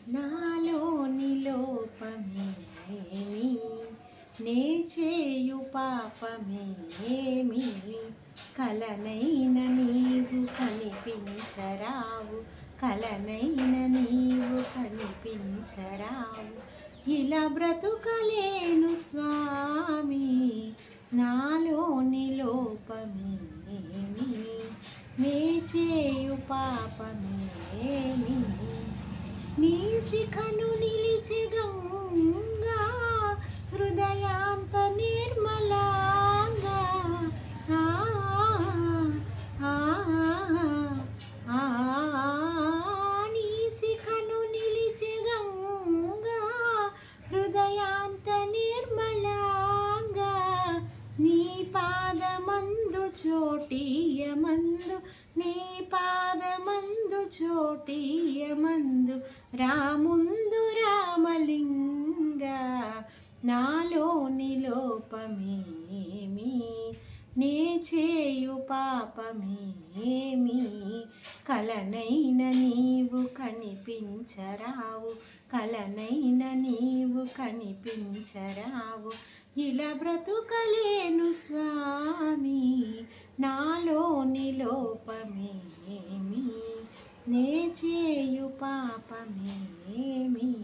నాలోని లోపమేమి, నే చేయు పాపమేమి, కలనైన నీవు కనిపించరావు, కలనైన నీవు కనిపించరావు. ఇలా బ్రతుకలేను స్వామి, నాలోని లోపమేమి, నే చేయు పాపమేమి. నీ శిఖను నిలిచి గంగా, హృదయాంత నిర్మలాంగా. ఆ, ఆ, ఆ, నీ శిఖను నిలిచి గంగా, హృదయాంత నిర్మలాంగా. నీ పాదమందు చోటీయమందు, నీ పాదమందు చోటీయమందు, రాముందు రామలింగ. నాలోని లోపమేమి, నే చేయు పాపమేమి, కలనైన నీవు కనిపించరావు, కలనైన నీవు కనిపించరావు. ఇలా బ్రతుకలేను స్వామి, నాలోని లోపమేమి, నే చేయు పాపమేమి.